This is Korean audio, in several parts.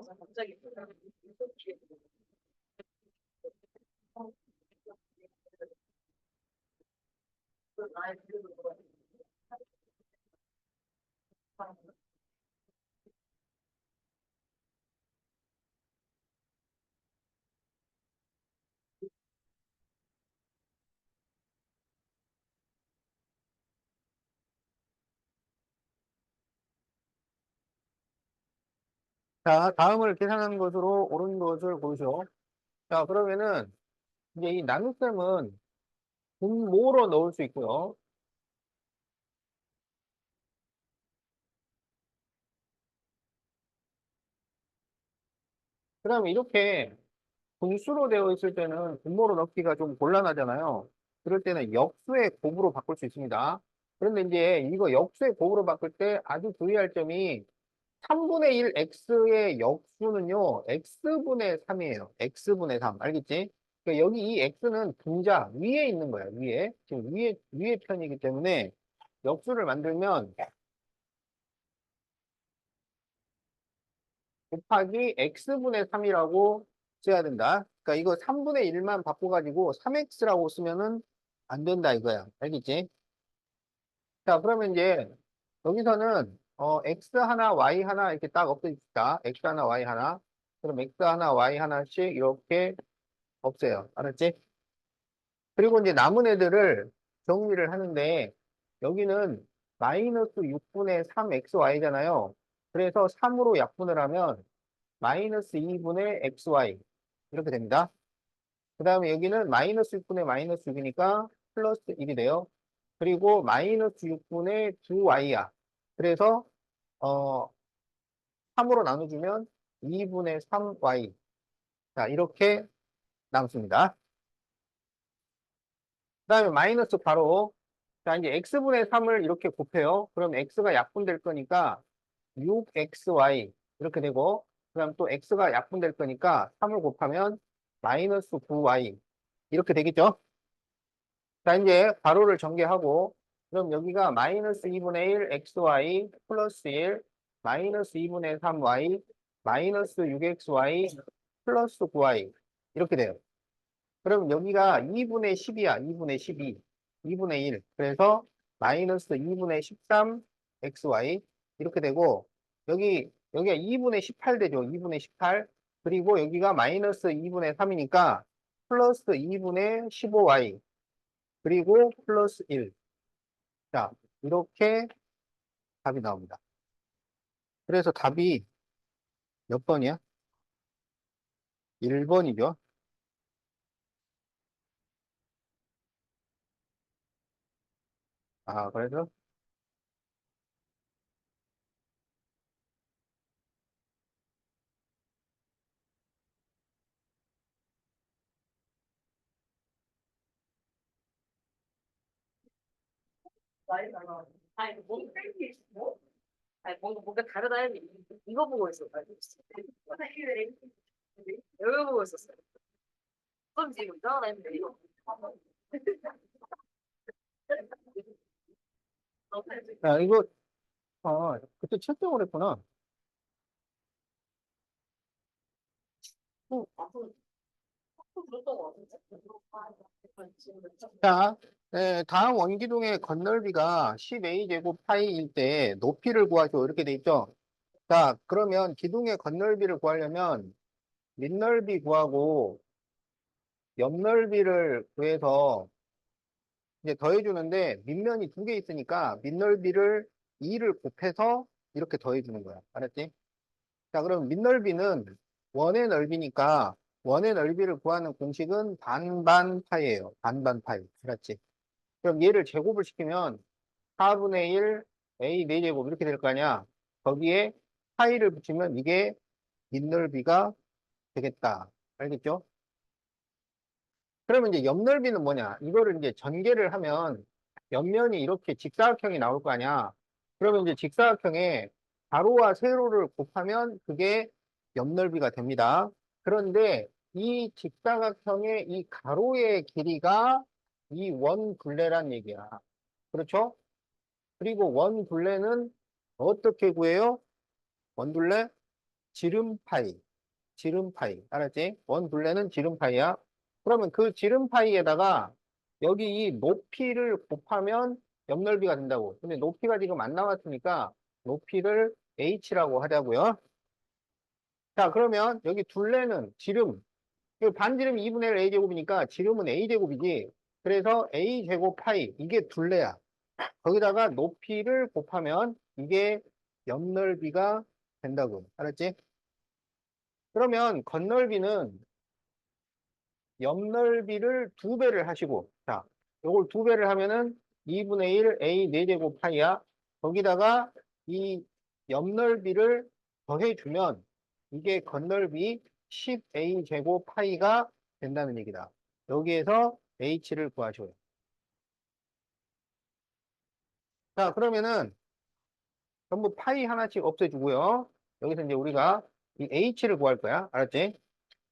갑자기. 자, 다음을 계산하는 것으로 옳은 것을 고르시오. 자, 그러면은 이제 이 나눗셈은 분모로 넣을 수 있고요. 그다음에 이렇게 분수로 되어 있을 때는 분모로 넣기가 좀 곤란하잖아요. 그럴 때는 역수의 곱으로 바꿀 수 있습니다. 그런데 이제 이거 역수의 곱으로 바꿀 때 아주 주의할 점이 3분의 1 x의 역수는요, x분의 3이에요. x분의 3. 알겠지? 그러니까 여기 이 x는 분자 위에 있는 거야, 위에. 지금 위에 편이기 때문에 역수를 만들면 곱하기 x분의 3이라고 써야 된다. 그러니까 이거 3분의 1만 바꿔가지고 3x라고 쓰면은 안 된다 이거야. 알겠지? 자, 그러면 이제 여기서는 x 하나, y 하나 이렇게 딱 없애줍시다. x 하나, y 하나. 그럼 x 하나, y 하나씩 이렇게 없애요. 알았지? 그리고 이제 남은 애들을 정리를 하는데 여기는 마이너스 6분의 3xy잖아요. 그래서 3으로 약분을 하면 마이너스 2분의 xy 이렇게 됩니다. 그 다음에 여기는 마이너스 6분의 마이너스 6이니까 플러스 1이 돼요. 그리고 마이너스 6분의 2y야. 그래서 3으로 나눠주면 2분의 3y. 자, 이렇게 남습니다. 그 다음에 마이너스 바로 자, 이제 x분의 3을 이렇게 곱해요. 그럼 x가 약분될 거니까 6xy 이렇게 되고 그다음 또 x가 약분될 거니까 3을 곱하면 마이너스 9y 이렇게 되겠죠? 자, 이제 가로를 전개하고 그럼 여기가 마이너스 2분의 1 xy 플러스 1 마이너스 2분의 3y 마이너스 6xy 플러스 9y 이렇게 돼요. 그럼 여기가 2분의 10이야. 2분의 12. 2분의 1. 그래서 마이너스 2분의 13 xy 이렇게 되고 여기가 2분의 18 되죠. 2분의 18. 그리고 여기가 마이너스 2분의 3이니까 플러스 2분의 15y 그리고 플러스 1. 자, 이렇게 답이 나옵니다. 그래서 답이 몇 번이야? 1번이죠. 아, 그래서 많이 달라. 아니, 뭔가 땡기 있어? 아니, 뭔가 다르다 했는데, 이거 보고 있었어. 여기 보고 있었어. 그럼 지금 이상하다 했는데, 이거. 야, 이거 그때 채점을 했구나. 자, 네, 다음 원기둥의 건널비가 10a제곱 파이일 때 높이를 구하죠. 이렇게 돼 있죠. 자, 그러면 기둥의 건널비를 구하려면 밑넓이 구하고 옆넓이를 구해서 이제 더해주는데 밑면이 두 개 있으니까 밑넓이를 2를 곱해서 이렇게 더해주는 거야. 알았지? 자, 그럼 밑넓이는 원의 넓이니까 원의 넓이를 구하는 공식은 반반 파이예요. 반반 파이. 알았지? 그럼 얘를 제곱을 시키면 4분의 1 a 4제곱 이렇게 될 거 아니야. 거기에 파이를 붙이면 이게 밑넓이가 되겠다. 알겠죠? 그러면 이제 옆넓이는 뭐냐? 이거를 이제 전개를 하면 옆면이 이렇게 직사각형이 나올 거 아니야. 그러면 이제 직사각형에 가로와 세로를 곱하면 그게 옆넓이가 됩니다. 그런데 이 직사각형의 이 가로의 길이가 이 원둘레란 얘기야. 그렇죠? 그리고 원둘레는 어떻게 구해요? 원둘레? 지름파이. 지름파이. 알았지? 원 둘레는 지름파이야. 그러면 그 지름파이에다가 여기 이 높이를 곱하면 옆넓이가 된다고. 근데 높이가 지금 안 나왔으니까 높이를 h라고 하자고요. 자, 그러면 여기 둘레는 지름. 그 반지름이 2분의 1 a제곱이니까 지름은 a제곱이지. 그래서 a제곱 파이. 이게 둘레야. 거기다가 높이를 곱하면 이게 옆넓이가 된다고. 알았지? 그러면 겉넓이는 옆넓이를 2배를 하시고, 자, 요걸 2배를 하면은 2분의 1 a 4제곱 파이야. 거기다가 이 옆넓이를 더해주면 이게 겉넓이 10a 제곱 파이가 된다는 얘기다. 여기에서 h를 구하셔요. 자, 그러면은 전부 파이 하나씩 없애주고요. 여기서 이제 우리가 이 h를 구할 거야. 알았지?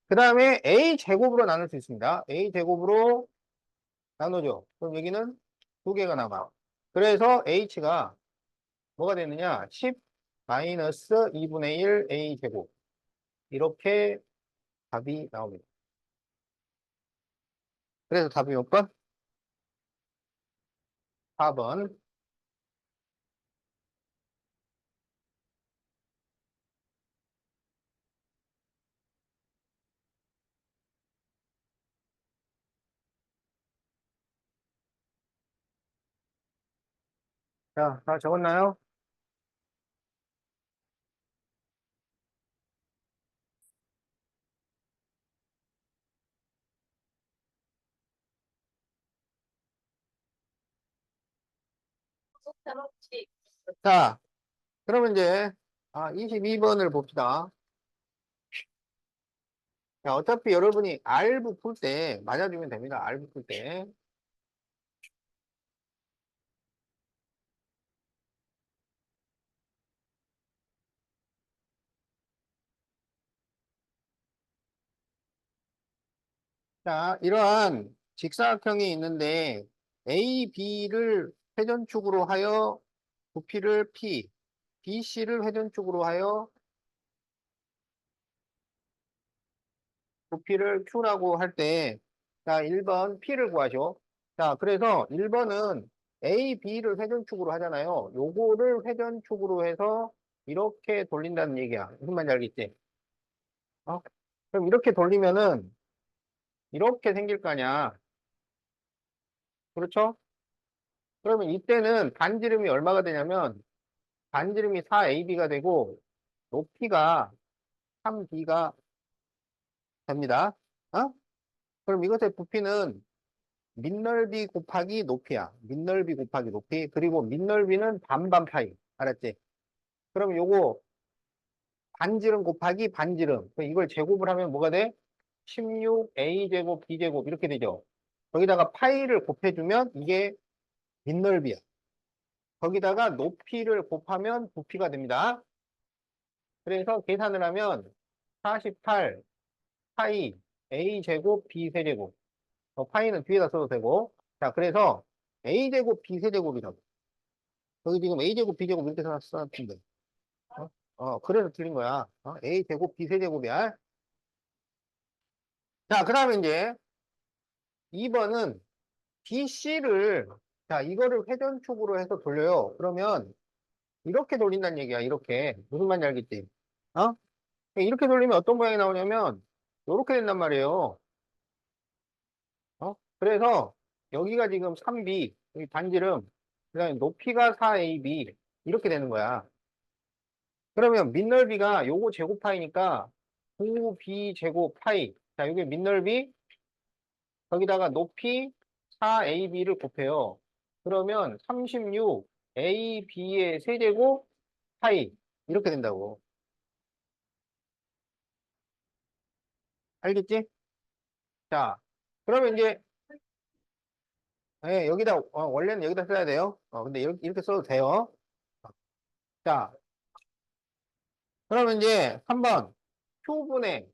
그 다음에 a 제곱으로 나눌 수 있습니다. a 제곱으로 나누죠. 그럼 여기는 2개가 남아. 그래서 h가 뭐가 되느냐? 10 마이너스 2분의 1 a 제곱. 이렇게 답이 나옵니다. 그래서 답이 몇 번? 4번. 자, 다 적었나요? 자, 그러면 이제 22번을 봅시다. 자, 어차피 여러분이 알부 풀 때 맞아주면 됩니다. 알부 풀 때. 자, 이러한 직사각형이 있는데 A, B를 회전축으로 하여 부피를 P, BC를 회전축으로 하여 부피를 Q라고 할 때, 자, 1번 P를 구하죠. 자, 그래서 1번은 A, B를 회전축으로 하잖아요. 요거를 회전축으로 해서 이렇게 돌린다는 얘기야. 무슨 말인지 알겠지? 어? 그럼 이렇게 돌리면은 이렇게 생길 거 아니야. 그렇죠? 그러면 이때는 반지름이 얼마가 되냐면 반지름이 4AB가 되고 높이가 3B가 됩니다. 어? 그럼 이것의 부피는 밑넓이 곱하기 높이야. 밑넓이 곱하기 높이. 그리고 밑넓이는 반반 파이. 알았지? 그럼 요거 반지름 곱하기 반지름. 그럼 이걸 제곱을 하면 뭐가 돼? 16A제곱 B제곱 이렇게 되죠. 거기다가 파이를 곱해주면 이게 밑넓이야. 거기다가 높이를 곱하면 부피가 됩니다. 그래서 계산을 하면 48 파이 a제곱 b세제곱 파이는 뒤에다 써도 되고 자 그래서 a제곱 b세제곱이라고 여기 지금 a제곱 b제곱 이렇게 써놨는데 그래서 틀린 거야 a제곱 b세제곱이야 자 그 다음에 이제 2번은 bc를 자 이거를 회전축으로 해서 돌려요 그러면 이렇게 돌린다는 얘기야 이렇게 무슨 말인지 알겠지 어? 이렇게 돌리면 어떤 모양이 나오냐면 이렇게 된단 말이에요 그래서 여기가 지금 3B, 여기 반지름, 그다음에 높이가 4AB 이렇게 되는 거야. 그러면 밑넓이가 요거 제곱파이니까 9B 제곱 파이. 자, 이게 밑넓이 거기다가 높이 4AB를 곱해요. 그러면 36 AB의 세제곱 파이 이렇게 된다고. 알겠지? 자, 그러면 이제 여기다 원래는 여기다 써야 돼요. 근데 이렇게 써도 돼요. 자, 그러면 이제 한번 표분의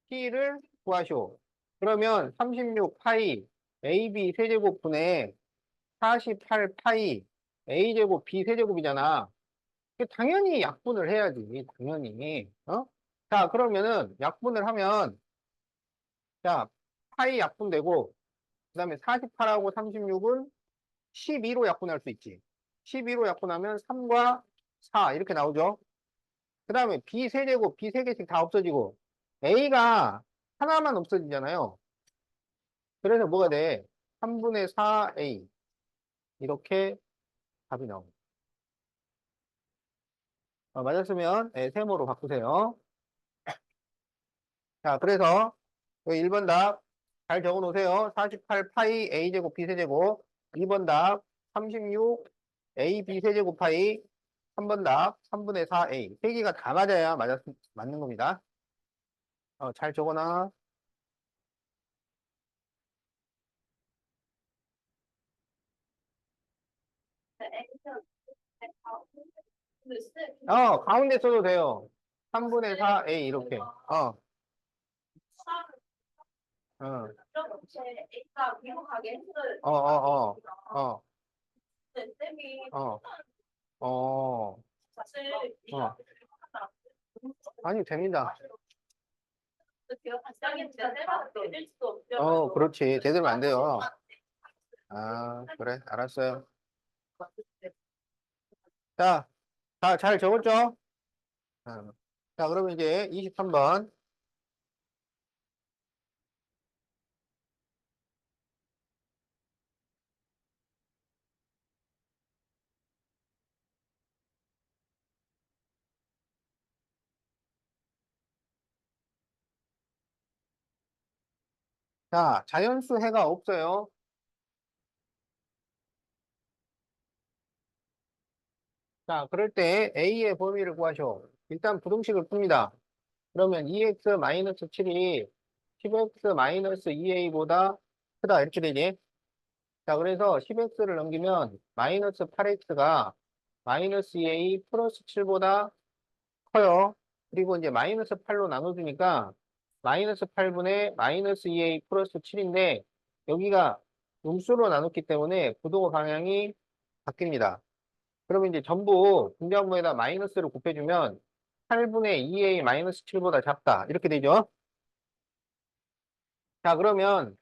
P를 구하시오. 그러면 36 파이 AB 세제곱분의 48 파이 A제곱 B 세제곱이잖아. 당연히 약분을 해야지. 당연히. 자, 그러면은 약분을 하면, 자, 파이 약분되고, 그 다음에 48하고 36은 12로 약분할 수 있지. 12로 약분하면 3과 4 이렇게 나오죠. 그 다음에 B 세제곱, B 세 개씩 다 없어지고, A가 하나만 없어지잖아요. 그래서 뭐가 돼? 3분의 4A. 이렇게 답이 나옵니다. 맞았으면 세모로 바꾸세요. 자, 그래서 여기 1번 답 잘 적어 놓으세요. 48 파이 A제곱 B세제곱. 2번 답 36 A B세제곱 파이. 3번 답 3분의 4A. 세 개가 다 맞아야 맞는 겁니다. 잘 적어놔. 가운데 써도 돼요. 3분의 4A 이렇게. 어, A가 미국하게 했을 어, 어, 어, 때 쌤이 어, 어, 사실 어. 아니, 됩니다. 당연히 쌤한테 내릴 수도 없죠. 그렇지. 제대로 안 돼요. 그래. 알았어요. 자, 다 잘 적었죠? 어. 자, 그러면 이제 23번. 자, 자연수 해가 없어요. 자, 그럴 때 A의 범위를 구하셔. 일단 부등식을 풉니다. 그러면 2x-7이 10x-2a보다 크다. 이렇게 되지. 자, 그래서 10x를 넘기면 마이너스 8x가 마이너스 2a 플러스 7보다 커요. 그리고 이제 마이너스 8로 나눠주니까 마이너스 8분의 마이너스 2a 플러스 7인데 여기가 음수로 나눴기 때문에 부동호 방향이 바뀝니다. 그러면 이제 전부 분자분모에다 마이너스를 곱해주면 8분의 2a 마이너스 7보다 작다. 이렇게 되죠. 자, 그러면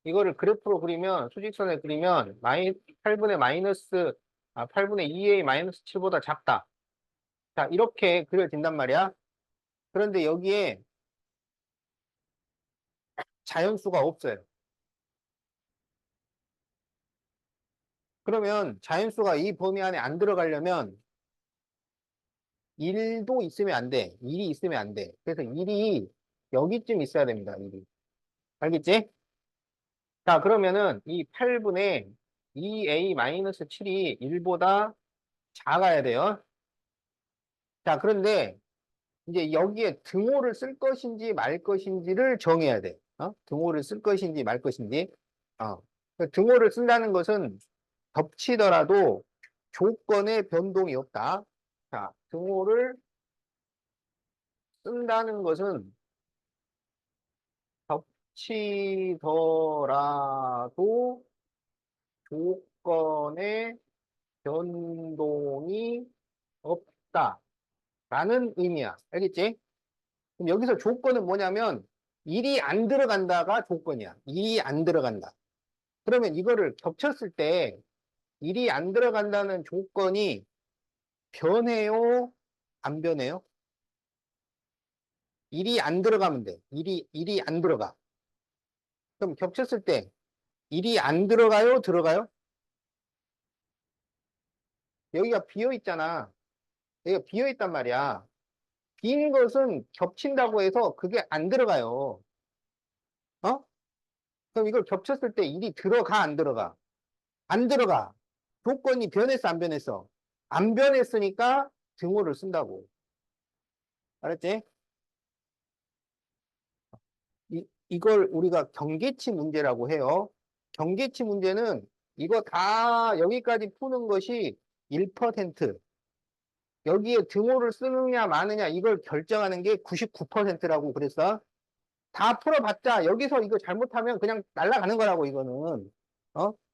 이거를 그래프로 그리면, 수직선에 그리면, 8분의 8분의 2a 마이너스 7보다 작다. 자, 이렇게 그려진단 말이야. 그런데 여기에 자연수가 없어요. 그러면 자연수가 이 범위 안에 안 들어가려면 1도 있으면 안 돼. 1이 있으면 안 돼. 그래서 1이 여기쯤 있어야 됩니다. 1이. 알겠지? 자, 그러면은 이 8분의 2a-7이 1보다 작아야 돼요. 자, 그런데 이제 여기에 등호를 쓸 것인지 말 것인지를 정해야 돼. 등호를 쓸 것인지 말 것인지. 그 등호를 쓴다는 것은 겹치더라도 조건에 변동이 없다. 자, 등호를 쓴다는 것은 겹치더라도 조건에 변동이 없다라는 의미야. 알겠지? 그럼 여기서 조건은 뭐냐면 일이 안 들어간다가 조건이야. 일이 안 들어간다. 그러면 이거를 겹쳤을 때 일이 안 들어간다는 조건이 변해요? 안 변해요? 일이 안 들어가면 돼. 일이 안 들어가. 그럼 겹쳤을 때 일이 안 들어가요? 들어가요? 여기가 비어 있잖아. 여기가 비어 있단 말이야. 빈 것은 겹친다고 해서 그게 안 들어가요. 어? 그럼 이걸 겹쳤을 때 일이 들어가, 안 들어가? 안 들어가. 조건이 변했어, 안 변했어? 안 변했으니까 등호를 쓴다고. 알았지? 이걸 우리가 경계치 문제라고 해요. 경계치 문제는 이거 다 여기까지 푸는 것이 1%. 여기에 등호를 쓰느냐 마느냐 이걸 결정하는 게 99%라고 그랬어. 다 풀어봤자 여기서 이거 잘못하면 그냥 날아가는 거라고 이거는.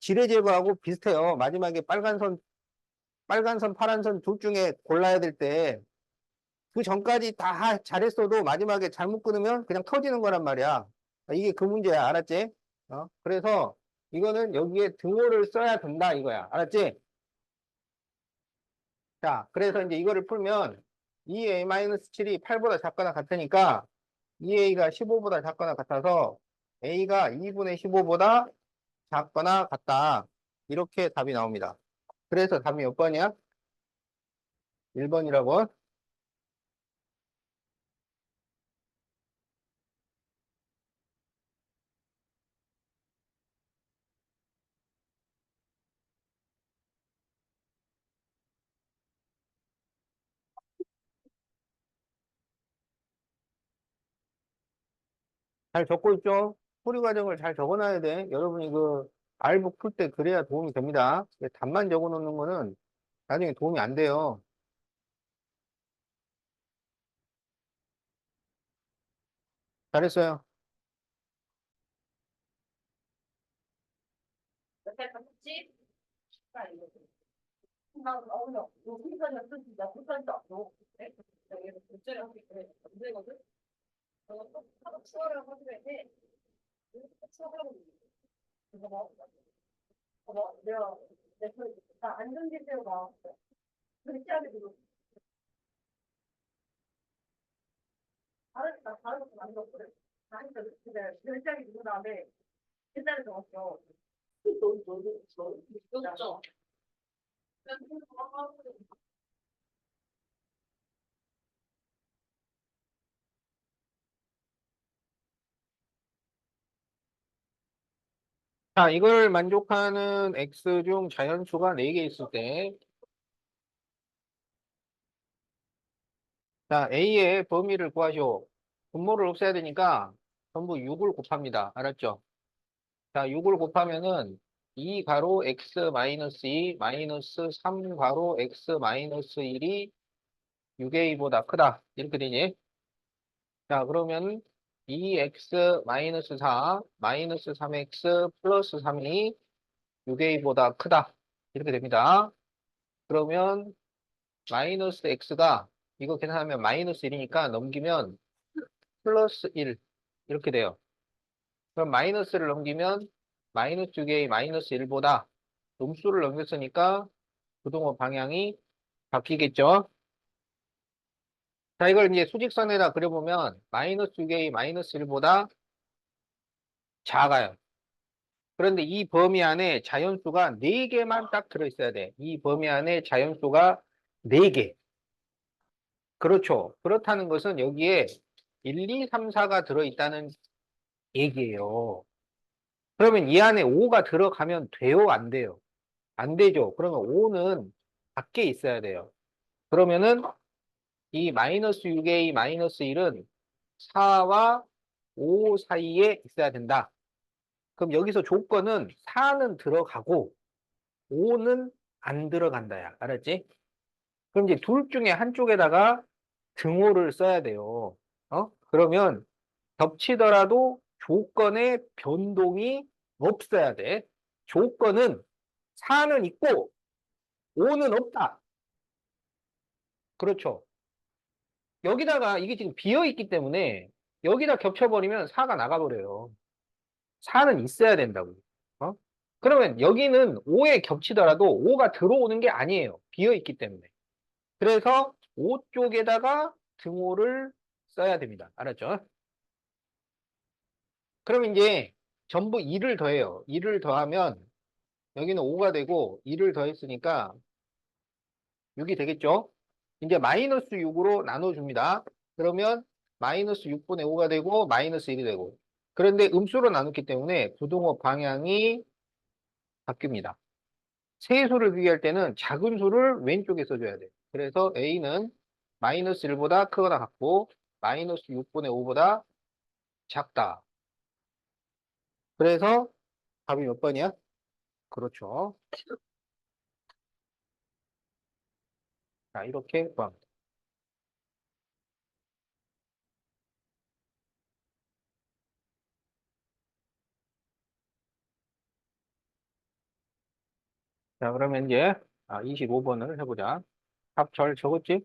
지뢰 제거하고 비슷해요. 마지막에 빨간 선, 파란 선 둘 중에 골라야 될 때 그 전까지 다 잘했어도 마지막에 잘못 끊으면 그냥 터지는 거란 말이야. 이게 그 문제야. 알았지? 그래서 이거는 여기에 등호를 써야 된다 이거야. 알았지? 자, 그래서 이제 이거를 풀면 2a-7이 8보다 작거나 같으니까 2a가 15보다 작거나 같아서 a가 2분의 15보다 작거나 같다. 이렇게 답이 나옵니다. 그래서 답이 몇 번이야? 1번이라고. 잘 적고 있죠? 풀이 과정을 잘 적어놔야 돼. 여러분이 그 알북 풀 때 그래야 도움이 됩니다. 답만 적어 놓는 거는 나중에 도움이 안 돼요. 잘했어요. 몇달 갔지? 아, 이거. 나 어려. 너 불편이었어, 진짜. 불편도 너. 그래? 내가 얘를 결제를 하기 그래. 안 되거든? 너또 하고 치워라고 하기로 해. 이렇게 치워라고. 이거 봐. 내가 안전지대로 나왔어. 결제하게 되고. 다른 것도 만들었거든. 나니까 근데 결제하게 되고 다음에 옛날에 적었어. 너. 자, 이걸 만족하는 x 중 자연수가 4개 있을 때, 자, a의 범위를 구하시오. 분모를 없애야 되니까 전부 6을 곱합니다. 알았죠? 자, 6을 곱하면은 2 가로 x 마이너스 2 마이너스 3 가로 x 마이너스 1이 6a보다 크다. 이렇게 되니? 자, 그러면 2x 마이너스 4 마이너스 3x 플러스 3이 6a보다 크다. 이렇게 됩니다. 그러면 마이너스 x가 이거 계산하면 마이너스 1이니까 넘기면 플러스 1 이렇게 돼요. 그럼 마이너스를 넘기면 마이너스 2개 마이너스 1보다 음수를 넘겼으니까 부동호 방향이 바뀌겠죠. 자, 이걸 이제 수직선에다 그려보면 마이너스 2개 마이너스 1보다 작아요. 그런데 이 범위 안에 자연수가 4개만 딱 들어있어야 돼. 이 범위 안에 자연수가 4개. 그렇죠. 그렇다는 것은 여기에 1, 2, 3, 4가 들어있다는 얘기예요. 그러면 이 안에 5가 들어가면 돼요? 안 돼요? 안 되죠. 그러면 5는 밖에 있어야 돼요. 그러면은 이 마이너스 6a 마이너스 1은 4와 5 사이에 있어야 된다. 그럼 여기서 조건은 4는 들어가고 5는 안 들어간다야. 알았지? 그럼 이제 둘 중에 한쪽에다가 등호를 써야 돼요. 그러면 겹치더라도 조건에 변동이 없어야 돼. 조건은 4는 있고 5는 없다. 그렇죠. 여기다가 이게 지금 비어 있기 때문에 여기다 겹쳐버리면 4가 나가버려요. 4는 있어야 된다고. 어? 그러면 여기는 5에 겹치더라도 5가 들어오는 게 아니에요. 비어 있기 때문에. 그래서 5 쪽에다가 등호를 써야 됩니다. 알았죠? 그럼 이제 전부 2를 더해요. 2를 더하면 여기는 5가 되고 2를 더했으니까 6이 되겠죠? 이제 마이너스 6으로 나눠줍니다. 그러면 마이너스 6분의 5가 되고 마이너스 1이 되고 그런데 음수로 나눴기 때문에 부등호 방향이 바뀝니다. 세수를 비교할 때는 작은 수를 왼쪽에 써줘야 돼요. 그래서 A는 마이너스 1보다 크거나 같고 마이너스 6분의 5보다 작다. 그래서 답이 몇 번이야? 그렇죠. 자, 이렇게 구합니다. 자, 그러면 이제 25번을 해보자. 답 잘 적었지?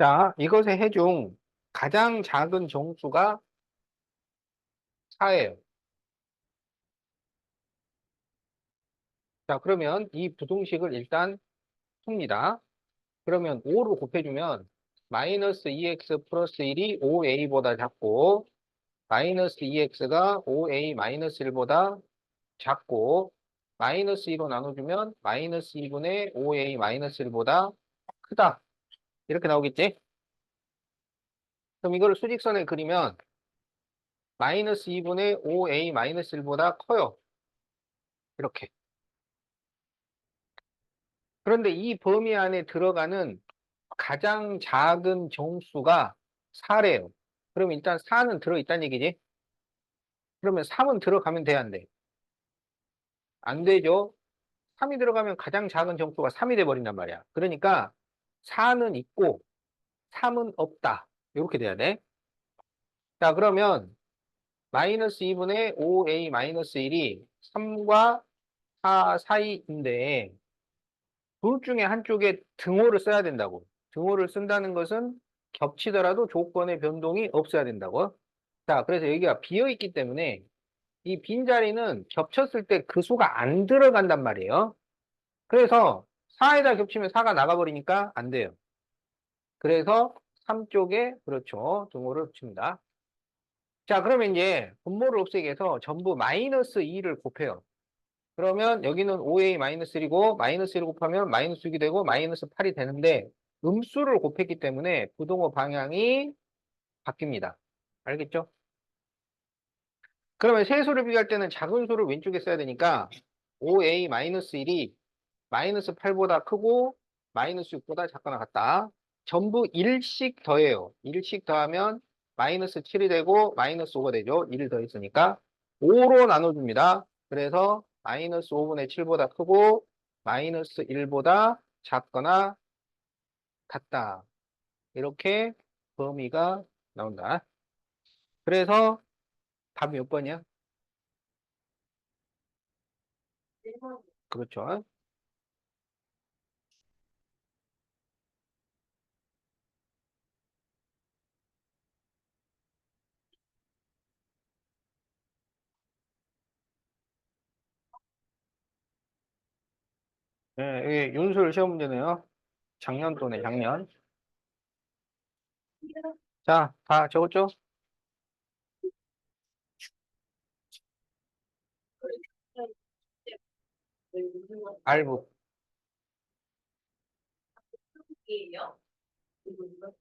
자, 이것의 해중 가장 작은 정수가 4예요. 자, 그러면 이 부등식을 일단 풉니다. 그러면 5를 곱해주면 마이너스 2x 플러스 1이 5a보다 작고 마이너스 2x가 5a 마이너스 1보다 작고 마이너스 2로 나눠주면 마이너스 2분의 5a 마이너스 1보다 크다. 이렇게 나오겠지? 그럼 이거를 수직선에 그리면 마이너스 2분의 5a 마이너스 1보다 커요. 이렇게. 그런데 이 범위 안에 들어가는 가장 작은 정수가 4래요. 그럼 일단 4는 들어있다는 얘기지? 그러면 3은 들어가면 돼, 안 돼? 안 되죠? 3이 들어가면 가장 작은 정수가 3이 돼버린단 말이야. 그러니까 4는 있고 3은 없다. 이렇게 돼야 돼. 자, 그러면 마이너스 2분의 5a 마이너스 1이 3과 4 사이인데 둘 중에 한쪽에 등호를 써야 된다고. 등호를 쓴다는 것은 겹치더라도 조건의 변동이 없어야 된다고. 자, 그래서 여기가 비어있기 때문에 이 빈자리는 겹쳤을 때 그 수가 안 들어간단 말이에요. 그래서 4에다 겹치면 4가 나가버리니까 안 돼요. 그래서 3쪽에 그렇죠. 등호를 붙입니다. 자, 그러면 이제 분모를 없애기 위해서 전부 마이너스 2를 곱해요. 그러면 여기는 5a 마이너스 1이고 마이너스 1을 곱하면 마이너스 6이 되고 마이너스 8이 되는데 음수를 곱했기 때문에 부등호 방향이 바뀝니다. 알겠죠? 그러면 세 수를 비교할 때는 작은 수를 왼쪽에 써야 되니까 5a 마이너스 1이 마이너스 8보다 크고 마이너스 6보다 작거나 같다. 전부 1씩 더해요. 1씩 더하면 마이너스 7이 되고 마이너스 5가 되죠. 1을 더했으니까 5로 나눠줍니다. 그래서 마이너스 5분의 7보다 크고 마이너스 1보다 작거나 같다. 이렇게 범위가 나온다. 그래서 답이 몇 번이야? 그렇죠. 네, 이게 윤술 시험 문제네요. 작년도네, 작년. 자, 다 적었죠? 알부.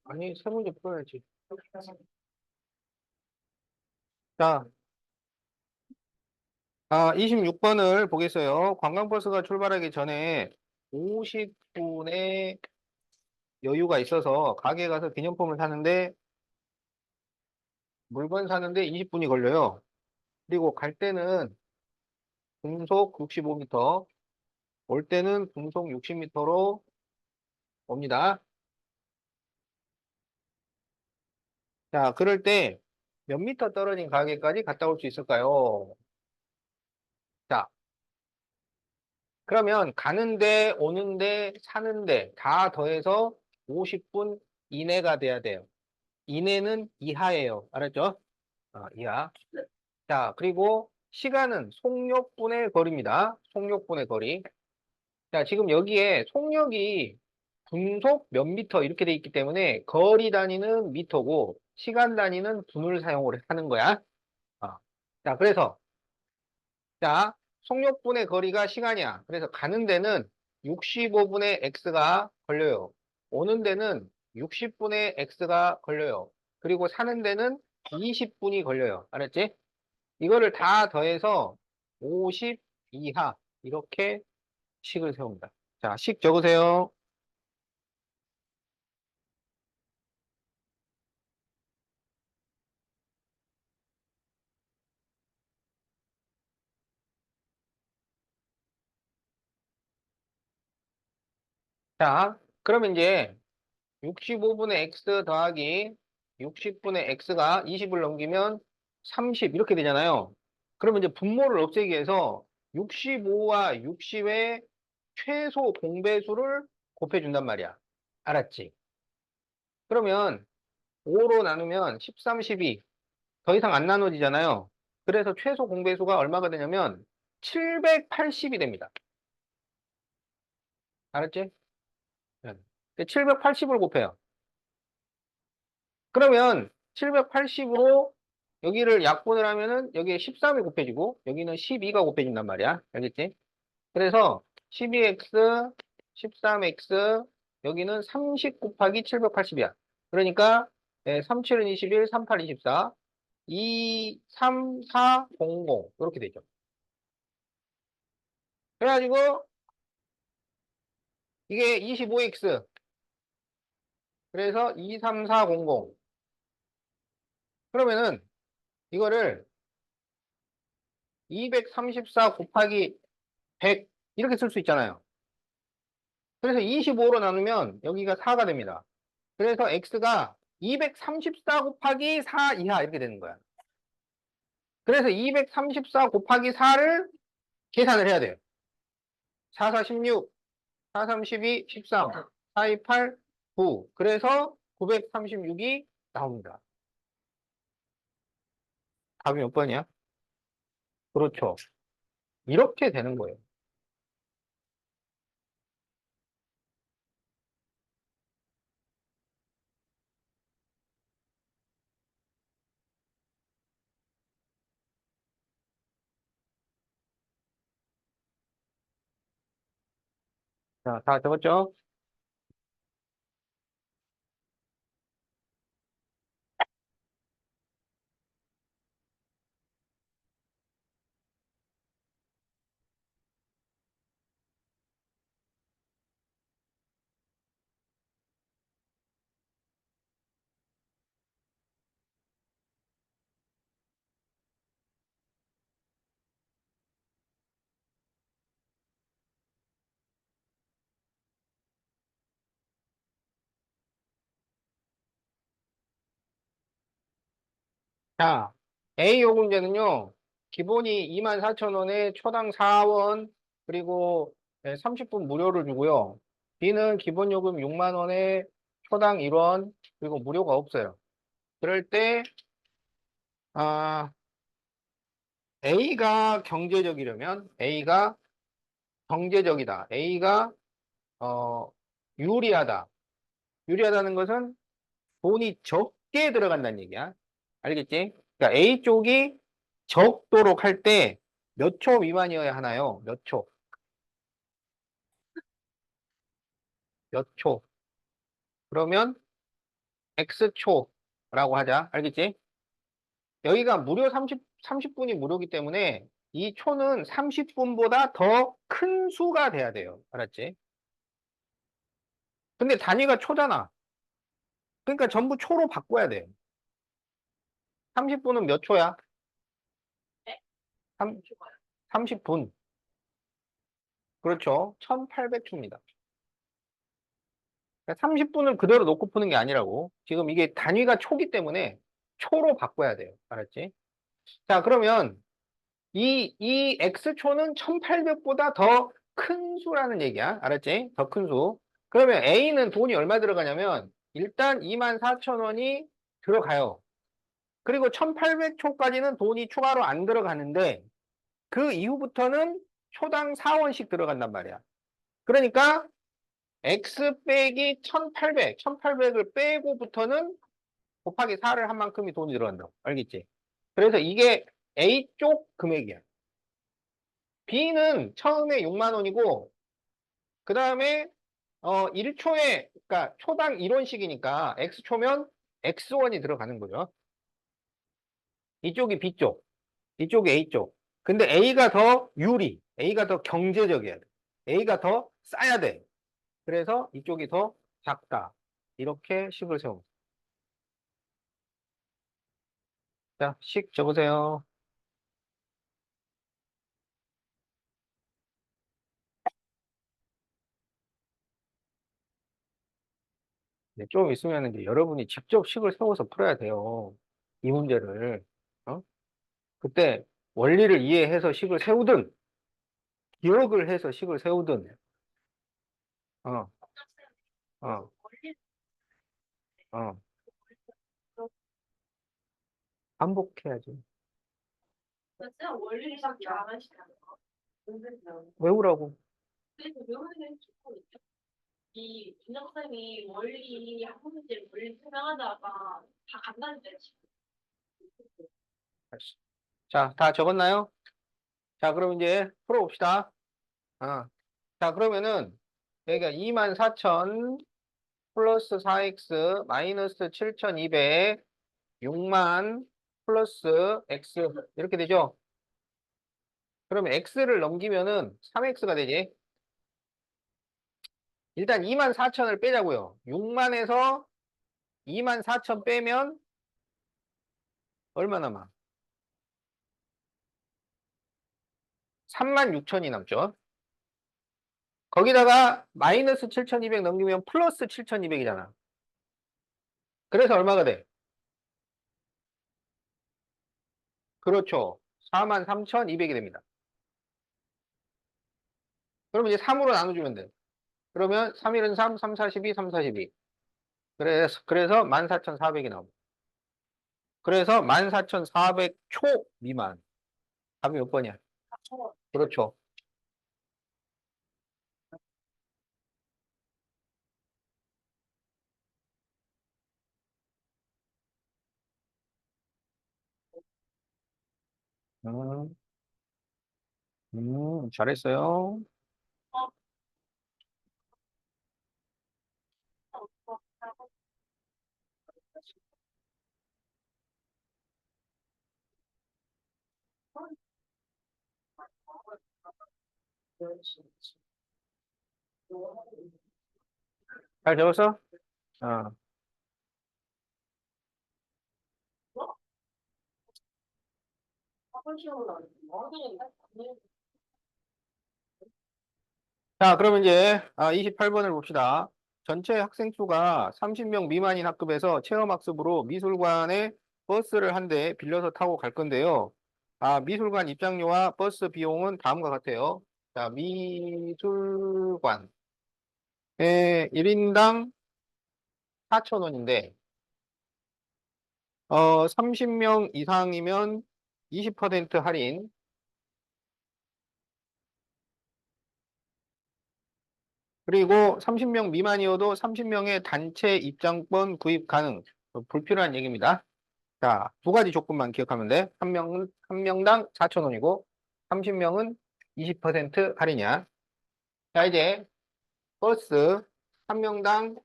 아니, 세 문제 풀어야지. 자, 26번을 보겠어요. 관광버스가 출발하기 전에 50분의 여유가 있어서 가게에 가서 기념품을 사는데 물건 사는데 20분이 걸려요. 그리고 갈 때는 분속 65m, 올 때는 분속 60m로 옵니다. 자, 그럴 때 몇 미터 떨어진 가게까지 갔다 올 수 있을까요? 자, 그러면 가는데, 오는데, 사는데 다 더해서 50분 이내가 돼야 돼요. 이내는 이하예요. 알았죠? 이하. 자, 그리고 시간은 속력분의 거리입니다. 속력분의 거리. 자, 지금 여기에 속력이 분속 몇 미터 이렇게 돼 있기 때문에 거리 단위는 미터고 시간 단위는 분을 사용을 하는 거야. 어. 자, 그래서 자, 속력분의 거리가 시간이야. 그래서 가는 데는 65분의 x가 걸려요. 오는 데는 60분의 x가 걸려요. 그리고 사는 데는 20분이 걸려요. 알았지? 이거를 다 더해서 50 이하 이렇게 식을 세웁니다. 자, 식 적으세요. 자, 그러면 이제 65분의 x 더하기 60분의 x가 20을 넘기면 30 이렇게 되잖아요. 그러면 이제 분모를 없애기 위해서 65와 60의 최소 공배수를 곱해준단 말이야. 알았지? 그러면 5로 나누면 13, 12. 더 이상 안 나눠지잖아요. 그래서 최소 공배수가 얼마가 되냐면 780이 됩니다. 알았지? 780을 곱해요. 그러면 780으로 여기를 약분을 하면은 여기에 13이 곱해지고 여기는 12가 곱해진단 말이야. 알겠지? 그래서 12x, 13x, 여기는 30 곱하기 780이야. 그러니까 3, 7은 21, 3, 8, 24, 2, 3, 4, 0, 0 이렇게 되죠. 그래가지고 이게 25x, 그래서 2, 3, 4, 0, 0. 그러면은 이거를 234 곱하기 100 이렇게 쓸 수 있잖아요. 그래서 25로 나누면 여기가 4가 됩니다. 그래서 x가 234 곱하기 4 이하 이렇게 되는 거야. 그래서 234 곱하기 4를 계산을 해야 돼요. 4, 4, 16, 4, 3, 12, 13, 4, 2, 8, 9. 그래서 936이 나옵니다. 답이 몇 번이야? 그렇죠. 이렇게 되는 거예요. 자, 다 적었죠? 자, A 요금제는요, 기본이 24,000원에 초당 4원, 그리고 30분 무료를 주고요. B는 기본 요금 6만 원에 초당 1원, 그리고 무료가 없어요. 그럴 때, 아, A가 경제적이려면, A가 경제적이다. A가, 어, 유리하다. 유리하다는 것은 돈이 적게 들어간다는 얘기야. 알겠지? 그러니까 A 쪽이 적도록 할 때 몇 초 미만이어야 하나요? 몇 초? 몇 초? 그러면 X초라고 하자. 알겠지? 여기가 무료 30분이 무료이기 때문에 이 초는 30분보다 더 큰 수가 돼야 돼요. 알았지? 근데 단위가 초잖아. 그러니까 전부 초로 바꿔야 돼. 30분은 몇 초야? 네? 30분. 그렇죠. 1800초입니다. 30분을 그대로 놓고 푸는 게 아니라고. 지금 이게 단위가 초기 때문에 초로 바꿔야 돼요. 알았지? 자, 그러면 이 X초는 1800보다 더 큰 수라는 얘기야. 알았지? 더 큰 수. 그러면 A는 돈이 얼마 들어가냐면 일단 24,000원이 들어가요. 그리고 1800초까지는 돈이 추가로 안 들어가는데 그 이후부터는 초당 4원씩 들어간단 말이야. 그러니까 X 빼기 1800, 1800을 빼고부터는 곱하기 4를 한 만큼이 돈이 들어간다고. 알겠지? 그래서 이게 A 쪽 금액이야. B는 처음에 6만 원이고, 그 다음에, 1초에, 그러니까 초당 1원씩이니까 X초면 X원이 들어가는 거죠. 이쪽이 B쪽, 이쪽이 A쪽. 근데 A가 더 유리, A가 더 경제적이어야 돼. A가 더 싸야 돼. 그래서 이쪽이 더 작다. 이렇게 식을 세웁니다. 자, 식 적으세요. 네, 좀 있으면 이제 여러분이 직접 식을 세워서 풀어야 돼요. 이 문제를. 어? 그때 원리를 이해해서 식을 세우든, 기억을 해서 식을 세우든, 어, 어. 어, 반복해야지. 진짜 원리밖에 안 하시잖아요. 외우라고. 그래서 외우는 게 좋거든요. 이 김정쌤이 원리 한 문제 원리 설명하다가 다 간단한데 자, 다 적었나요? 자, 그럼 이제 풀어봅시다. 어. 자, 그러면은 여기가 24,000 플러스 4x 마이너스 7,200 6만 플러스 x 이렇게 되죠? 그러면 x를 넘기면은 3x가 되지. 일단 24,000을 빼자고요. 6만에서 24,000 빼면 얼마 남아? 36,000이 남죠. 거기다가 마이너스 7,200 넘기면 플러스 7,200이잖아. 그래서 얼마가 돼? 그렇죠. 43,200이 됩니다. 그럼 이제 3으로 나눠주면 돼. 그러면 3일은 3, 3, 42, 3, 42. 그래서 14,400이 나옵니다. 그래서 14,400 초 미만. 답이 몇 번이야? 그렇죠. 음, 잘했어요. 잘 적었어? 어. 자, 그러면 이제 28번을 봅시다. 전체 학생 수가 30명 미만인 학급에서 체험학습으로 미술관에 버스를 한 대 빌려서 타고 갈 건데요. 미술관 입장료와 버스 비용은 다음과 같아요. 자, 미술관에 1인당 4,000원인데, 30명 이상이면 20% 할인, 그리고 30명 미만이어도 30명의 단체 입장권 구입 가능. 불필요한 얘기입니다. 자, 두 가지 조건만 기억하면 돼. 한 명당 4,000원이고, 30명은 20% 할인이야. 자, 이제 버스 한 명당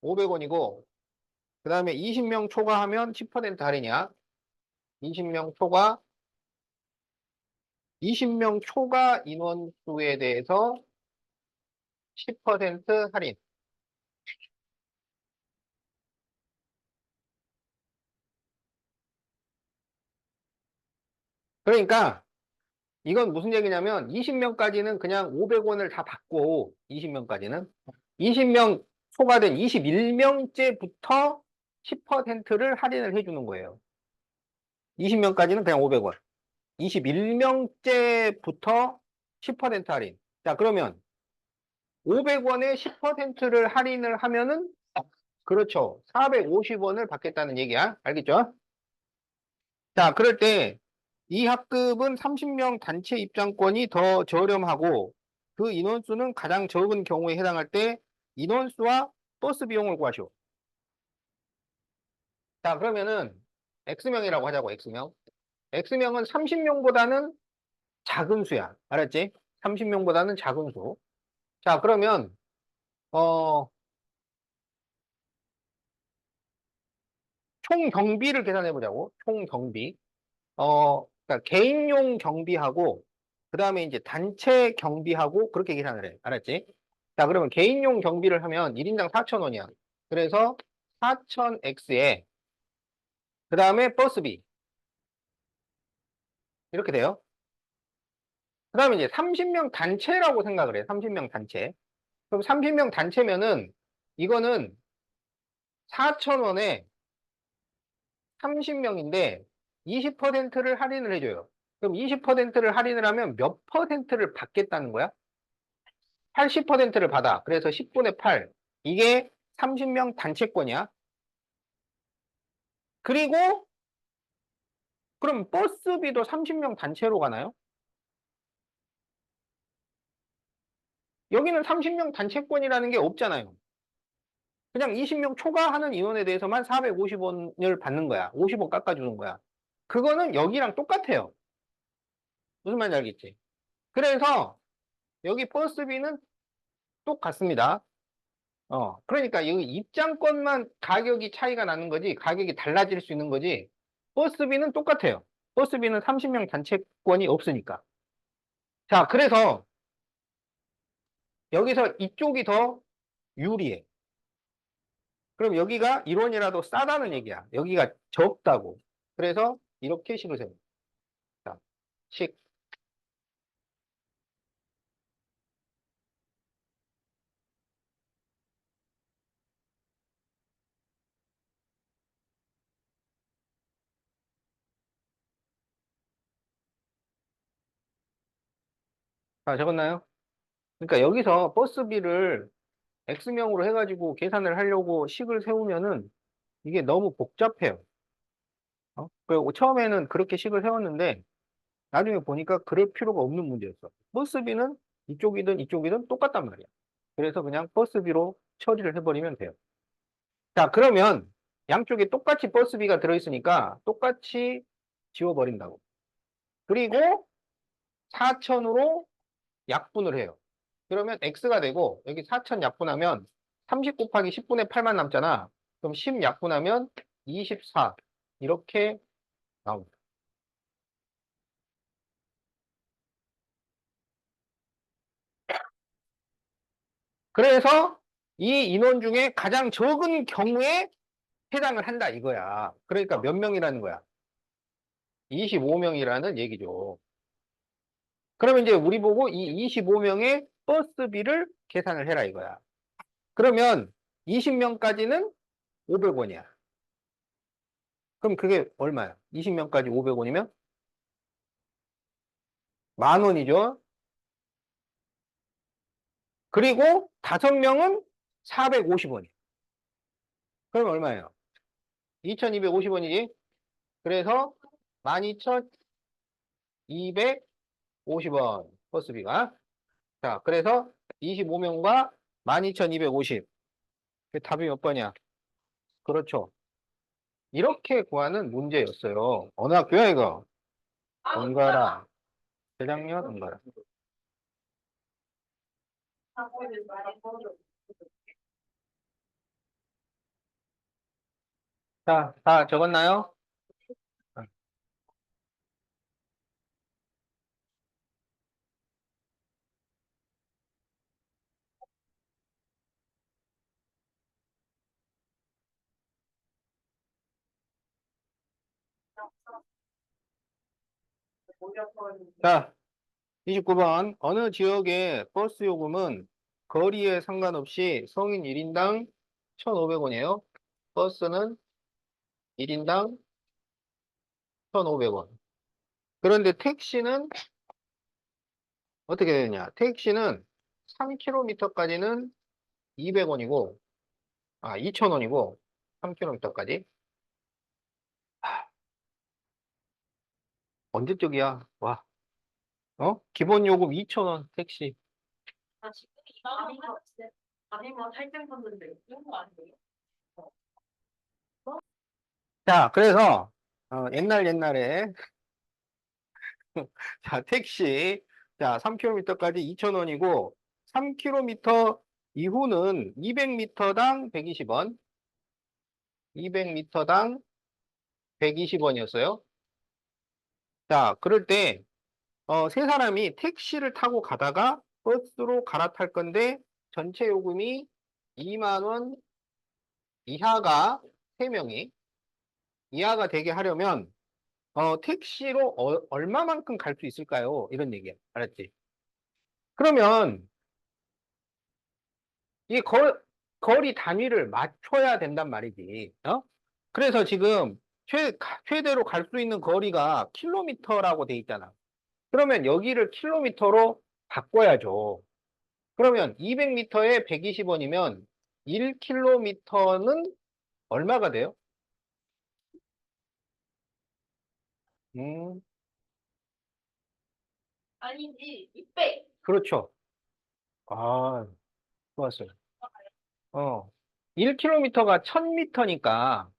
500원이고, 그 다음에 20명 초과하면 10% 할인이야. 20명 초과, 20명 초과 인원수에 대해서 10% 할인. 그러니까 이건 무슨 얘기냐면 20명까지는 그냥 500원을 다 받고 20명까지는 20명 초과된 21명째부터 10%를 할인을 해주는 거예요. 20명까지는 그냥 500원. 21명째부터 10% 할인. 자, 그러면 500원에 10%를 할인을 하면은 그렇죠. 450원을 받겠다는 얘기야. 알겠죠? 자, 그럴 때 이 학급은 30명 단체 입장권이 더 저렴하고 그 인원수는 가장 적은 경우에 해당할 때 인원수와 버스 비용을 구하시오. 자, 그러면은 X명이라고 하자고, X명. X명은 30명보다는 작은 수야. 알았지? 30명보다는 작은 수. 자, 그러면 어, 총 경비를 계산해 보자고. 총 경비. 그러니까 개인용 경비하고, 그 다음에 이제 단체 경비하고, 그렇게 계산을 해. 알았지? 자, 그러면 개인용 경비를 하면 1인당 4,000원이야. 그래서 4,000X에, 그 다음에 버스비. 이렇게 돼요. 그 다음에 이제 30명 단체라고 생각을 해. 30명 단체. 그럼 30명 단체면은, 이거는 4,000원에 30명인데, 20%를 할인을 해줘요. 그럼 20%를 할인을 하면 몇 퍼센트를 받겠다는 거야? 80%를 받아. 그래서 10분의 8. 이게 30명 단체권이야. 그리고 그럼 버스비도 30명 단체로 가나요? 여기는 30명 단체권이라는 게 없잖아요. 그냥 20명 초과하는 인원에 대해서만 450원을 받는 거야. 50원 깎아주는 거야. 그거는 여기랑 똑같아요. 무슨 말인지 알겠지? 그래서 여기 버스비는 똑같습니다. 그러니까 이 입장권만 가격이 차이가 나는 거지, 가격이 달라질 수 있는 거지, 버스비는 똑같아요. 버스비는 30명 단체권이 없으니까. 자, 그래서 여기서 이쪽이 더 유리해. 그럼 여기가 1원이라도 싸다는 얘기야. 여기가 적다고. 그래서 이렇게 식을 세워. 자, 식. 자, 적었나요? 그러니까 여기서 버스비를 X명으로 해가지고 계산을 하려고 식을 세우면은 이게 너무 복잡해요. 그리고 처음에는 그렇게 식을 세웠는데 나중에 보니까 그럴 필요가 없는 문제였어. 버스비는 이쪽이든 이쪽이든 똑같단 말이야. 그래서 그냥 버스비로 처리를 해버리면 돼요. 자, 그러면 양쪽에 똑같이 버스비가 들어있으니까 똑같이 지워버린다고. 그리고 4천으로 약분을 해요. 그러면 X가 되고 여기 4천 약분하면 30 곱하기 10분의 8만 남잖아. 그럼 10 약분하면 24 이렇게 나옵니다. 그래서 이 인원 중에 가장 적은 경우에 해당을 한다 이거야. 그러니까 몇 명이라는 거야? 25명이라는 얘기죠. 그러면 이제 우리 보고 이 25명의 버스비를 계산을 해라 이거야. 그러면 20명까지는 500원이야. 그럼 그게 얼마야? 20명까지 500원이면 10,000원이죠. 그리고 5명은 450원이야. 그럼 얼마예요? 2,250원이지. 그래서 12,250원 버스비가. 자, 그래서 25명과 12,250. 그 답이 몇 번이야? 그렇죠. 이렇게 구하는 문제였어요. 어느 학교야, 이거? 은가라. 재작년 은가라. 자, 다 적었나요? 자, 29번. 어느 지역의 버스 요금은 거리에 상관없이 성인 1인당 1,500원이에요. 버스는 1인당 1,500원. 그런데 택시는 어떻게 되느냐? 택시는 3km까지는 200원이고, 2,000원이고, 3km까지. 언제적이야? 와, 기본 요금 2,000원 택시. 아, 지금 이만원 하셨어요? 아니면 할증 썼는데 이런 거 아니에요? 자, 그래서, 옛날에, 자, 택시. 자, 3km까지 2,000원이고, 3km 이후는 200m당 120원, 200m당 120원이었어요. 자, 그럴 때, 세 사람이 택시를 타고 가다가 버스로 갈아탈 건데, 전체 요금이 2만 원 이하가 3명이, 이하가 되게 하려면, 택시로 얼마만큼 갈 수 있을까요? 이런 얘기야. 알았지? 그러면, 이 거리 단위를 맞춰야 된단 말이지. 그래서 지금 최대로 갈 수 있는 거리가 킬로미터라고 돼 있잖아. 그러면 여기를 킬로미터로 바꿔야죠. 그러면 200m에 120원이면 1km는 얼마가 돼요? 음, 아니지, 600. 그렇죠. 아, 좋았어요. 어, 1km가 1000m니까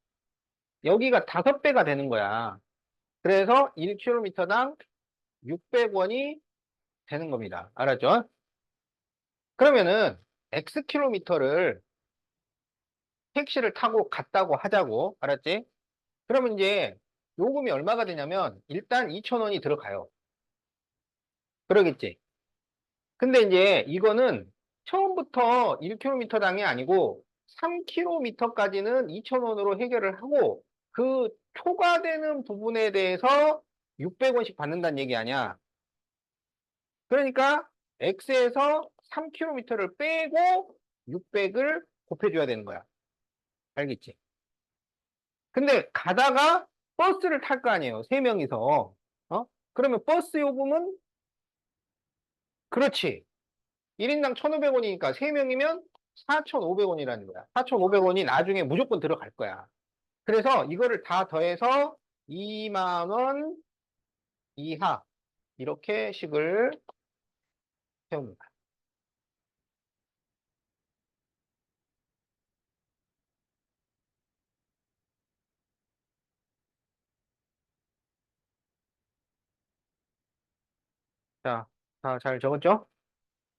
여기가 5배가 되는 거야. 그래서 1km당 600원이 되는 겁니다. 알았죠? 그러면은 X킬로미터를 택시를 타고 갔다고 하자고. 알았지? 그러면 이제 요금이 얼마가 되냐면 일단 2,000원이 들어가요. 그러겠지? 근데 이제 이거는 처음부터 1km당이 아니고 3km까지는 2,000원으로 해결을 하고 그 초과되는 부분에 대해서 600원씩 받는다는 얘기 아니야. 그러니까 X에서 3km를 빼고 600을 곱해줘야 되는 거야. 알겠지? 근데 가다가 버스를 탈 거 아니에요. 세 명이서. 어? 그러면 버스 요금은 그렇지. 1인당 1,500원이니까 3명이면 4,500원이라는 거야. 4,500원이 나중에 무조건 들어갈 거야. 그래서 이거를 다 더해서 2만 원 이하 이렇게 식을 세웁니다. 자, 다 잘 적었죠?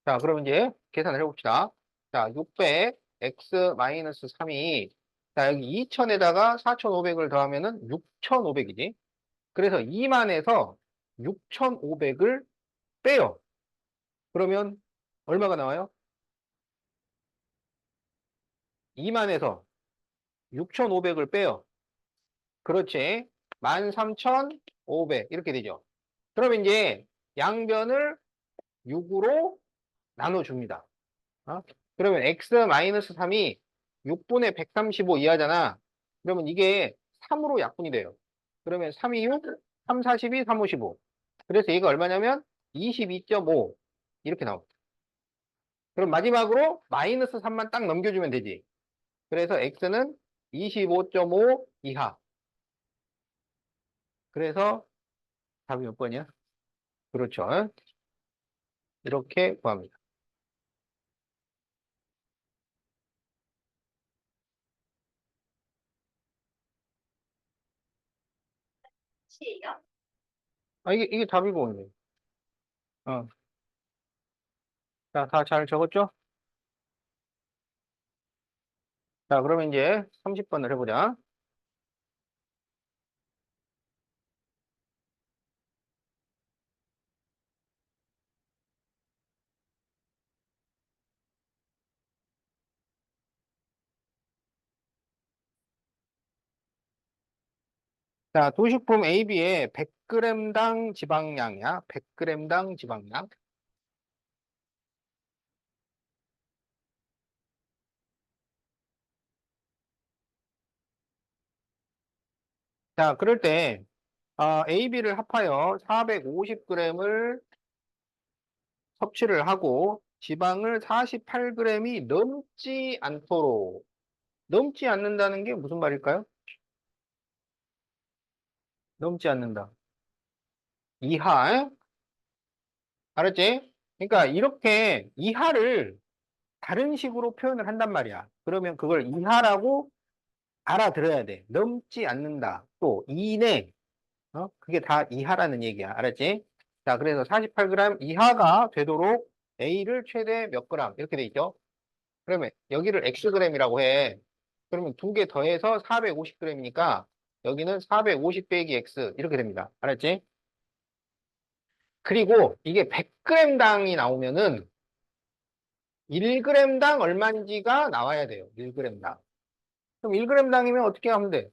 자, 그럼 이제 계산을 해봅시다. 자, 600 x-3이 자, 여기 2,000에다가 4,500을 더하면은 6,500이지. 그래서 2만에서 6,500을 빼요. 그러면 얼마가 나와요? 2만에서 6,500을 빼요. 그렇지. 13,500 이렇게 되죠. 그러면 이제 양변을 6으로 나눠줍니다. 어? 그러면 x-3이 6분의 135 이하잖아. 그러면 이게 3으로 약분이 돼요. 그러면 3이 6, 3, 42, 3, 55. 그래서 얘가 얼마냐면 22.5 이렇게 나옵니다. 그럼 마지막으로 마이너스 3만 딱 넘겨주면 되지. 그래서 x는 25.5 이하. 그래서 답이 몇 번이야? 그렇죠. 이렇게 구합니다. 시에요? 아, 이게 답이고. 어. 자, 다 잘 적었죠? 자, 그러면 이제 30번을 해보자. 자, 도식품 AB의 100g당 지방량이야. 100g당 지방량. 자, 그럴 때 AB를 합하여 450g을 섭취를 하고 지방을 48g이 넘지 않도록 넘지 않는다는 게 무슨 말일까요? 넘지 않는다. 이하. 알았지? 그러니까 이렇게 이하를 다른 식으로 표현을 한단 말이야. 그러면 그걸 이하라고 알아들어야 돼. 넘지 않는다. 또 이내. 그게 다 이하라는 얘기야. 알았지? 자, 그래서 48g 이하가 되도록 A를 최대 몇 그램 이렇게 돼 있죠? 그러면 여기를 Xg이라고 해. 그러면 두 개 더해서 450g이니까 여기는 450 빼기 X 이렇게 됩니다. 알았지? 그리고 이게 100g당이 나오면은 1g당 얼마인지가 나와야 돼요. 1g당. 그럼 1g당이면 어떻게 하면 돼?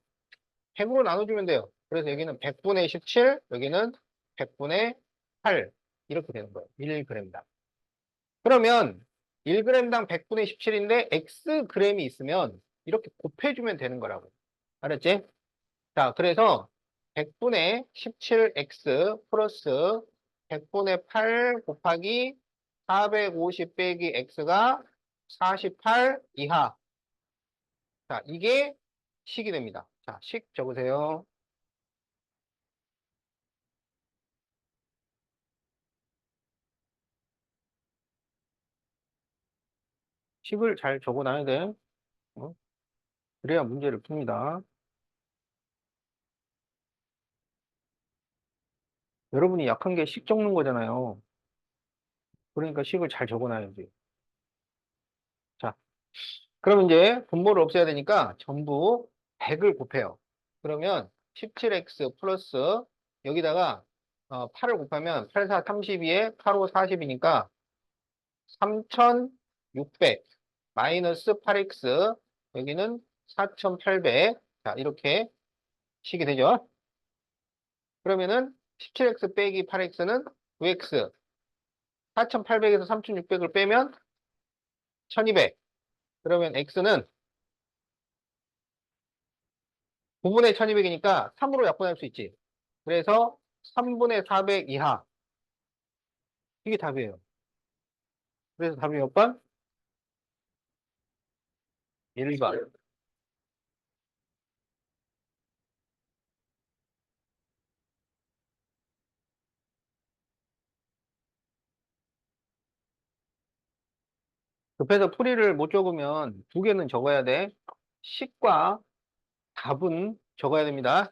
100으로 나눠주면 돼요. 그래서 여기는 100분의 17, 여기는 100분의 8 이렇게 되는 거예요. 1g당. 그러면 1g당 100분의 17인데 Xg이 있으면 이렇게 곱해주면 되는 거라고. 알았지? 자, 그래서 100분의 17X 플러스 100분의 8 곱하기 450 빼기 X가 48 이하. 자, 이게 식이 됩니다. 자, 식 적으세요. 식을 잘 적어놔야 돼. 어? 그래야 문제를 풉니다. 여러분이 약한 게 식 적는 거잖아요. 그러니까 식을 잘 적어놔야지. 자, 그럼 이제 분모를 없애야 되니까 전부 100을 곱해요. 그러면 17x 플러스 여기다가 8을 곱하면 8, 4, 32에 8, 5, 40이니까 3600 마이너스 8x 여기는 4800 자, 이렇게 식이 되죠. 그러면은 17x 빼기 8x는 9x 4800에서 3600을 빼면 1200 그러면 x는 9분의 1200이니까 3으로 약분할 수 있지. 그래서 3분의 400 이하 이게 답이에요. 그래서 답이 몇 번? 1번. 급해서 풀이를 못 적으면 두 개는 적어야 돼. 식과 답은 적어야 됩니다.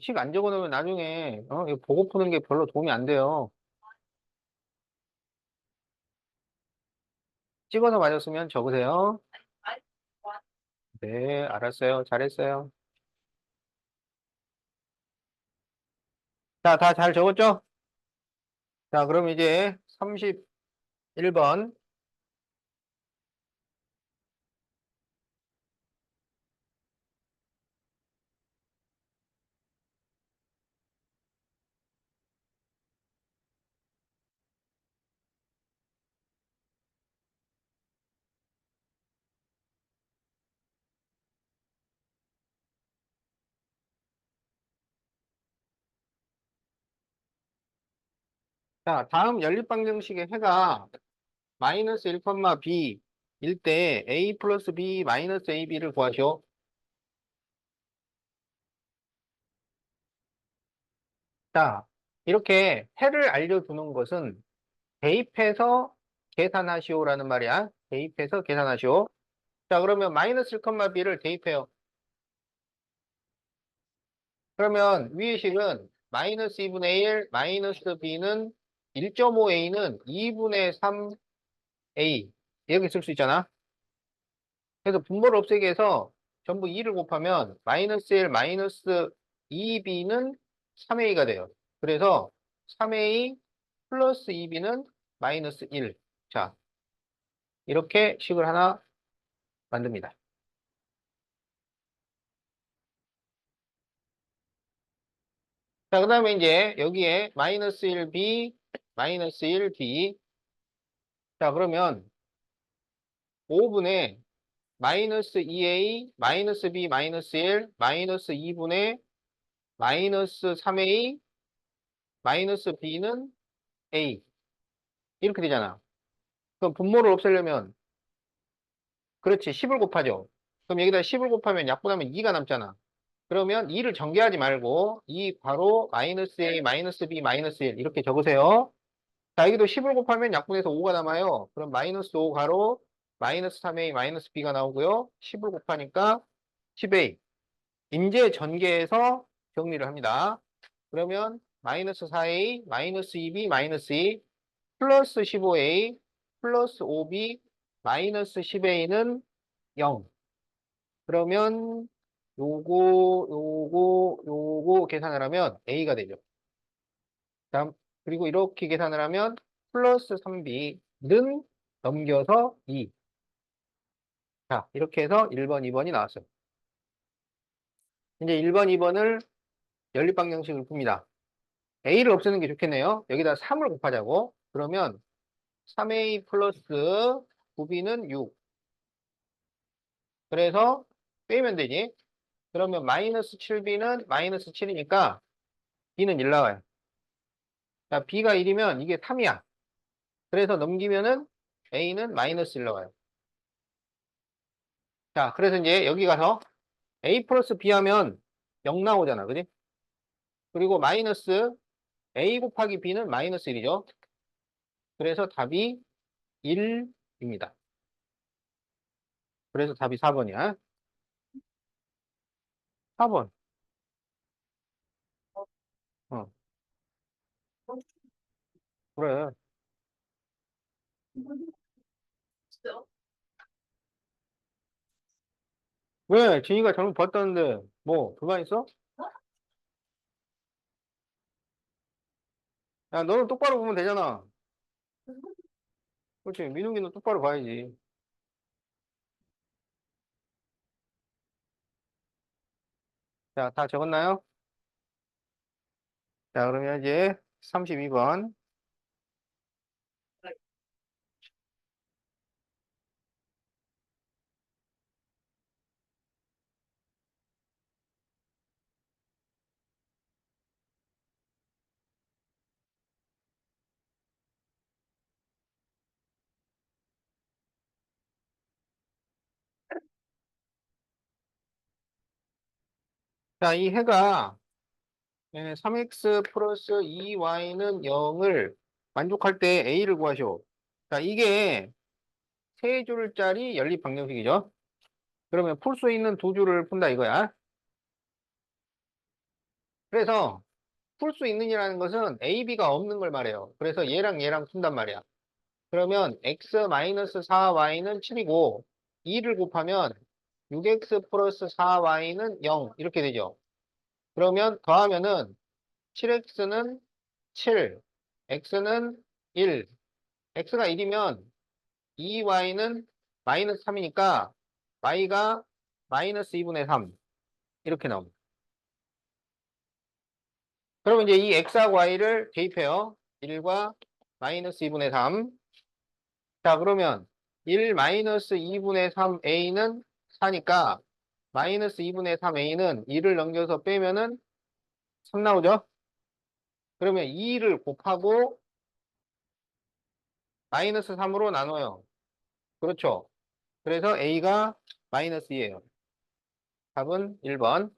식 안 적어놓으면 나중에 이거 보고 푸는 게 별로 도움이 안 돼요. 찍어서 맞았으면 적으세요. 아니, 와, 네, 알았어요. 잘했어요. 자, 다 잘 적었죠? 자, 그럼 이제 31번. 자, 다음 연립방정식의 해가 마이너스 1, b 일 때 a 플러스 b 마이너스 ab를 구하시오. 자, 이렇게 해를 알려주는 것은 대입해서 계산하시오라는 말이야. 대입해서 계산하시오. 자, 그러면 마이너스 1, b를 대입해요. 그러면 위의 식은 마이너스 2분의 1, 마이너스 b는 1.5a는 2분의 3a 이렇게 쓸 수 있잖아. 그래서 분모를 없애기 위해서 전부 2를 곱하면 마이너스 1, 마이너스 2b는 3a가 돼요. 그래서 3a 플러스 2b는 마이너스 1. 자, 이렇게 식을 하나 만듭니다. 자, 그 다음에 이제 여기에 마이너스 1b, 마이너스 1b. 자, 그러면 5분의 마이너스 2a, 마이너스 b, 마이너스 1, 마이너스 2분의 마이너스 3a, 마이너스 b는 a. 이렇게 되잖아. 그럼 분모를 없애려면, 그렇지, 10을 곱하죠. 그럼 여기다 10을 곱하면 약분하면 2가 남잖아. 그러면 2를 전개하지 말고, 2 괄호, 마이너스 a, 마이너스 b, 마이너스 1 이렇게 적으세요. 자, 여기도 10을 곱하면 약분해서 5가 남아요. 그럼 마이너스 5 가로 마이너스 3a 마이너스 b가 나오고요. 10을 곱하니까 10a. 임제 전개해서 정리를 합니다. 그러면 마이너스 4a 마이너스 2b 마이너스 2 플러스 15a 플러스 5b 마이너스 10a는 0. 그러면 요거 계산을 하면 a가 되죠. 다음 그리고 이렇게 계산을 하면 플러스 3b는 넘겨서 2. 자, 이렇게 해서 1번, 2번이 나왔어요. 이제 1번, 2번을 연립방정식을 풉니다. a를 없애는 게 좋겠네요. 여기다 3을 곱하자고. 그러면 3a 플러스 9b는 6. 그래서 빼면 되지. 그러면 마이너스 7b는 마이너스 7이니까 b는 1 나와요. 자, b가 1이면 이게 3이야. 그래서 넘기면은 A는 마이너스 1 나와요. 자, 그래서 이제 여기 가서 A 플러스 B 하면 0 나오잖아. 그지? 그리고 마이너스 A 곱하기 B는 마이너스 1이죠. 그래서 답이 1입니다. 그래서 답이 4번이야. 4번. 어, 그래. 있어. 왜? 진이가 잘못 봤다는데, 뭐, 불만 있어? 야, 너는 똑바로 보면 되잖아. 그렇지. 민욱이는 똑바로 봐야지. 자, 다 적었나요? 자, 그러면 이제 32번. 자, 이 해가 3x 플러스 2y는 0을 만족할 때 a를 구하시오. 자, 이게 세 줄짜리 연립 방정식이죠. 그러면 풀 수 있는 두 줄을 푼다 이거야. 그래서 풀 수 있는이라는 것은 a, b가 없는 걸 말해요. 그래서 얘랑 얘랑 푼단 말이야. 그러면 x-4y는 7이고 2를 곱하면 6x 플러스 4y는 0 이렇게 되죠. 그러면 더하면은 7x는 7, x는 1, x가 1이면 2y는 마이너스 3이니까 y가 마이너스 2분의 3 이렇게 나옵니다. 그러면 이제 이 x하고 y를 대입해요. 1과 마이너스 2분의 3. 자, 그러면 1 마이너스 2분의 3a는 4니까 마이너스 2분의 3a는 2를 넘겨서 빼면은 3 나오죠? 그러면 2를 곱하고 마이너스 3으로 나눠요. 그렇죠? 그래서 a가 마이너스 2예요. 답은 1번.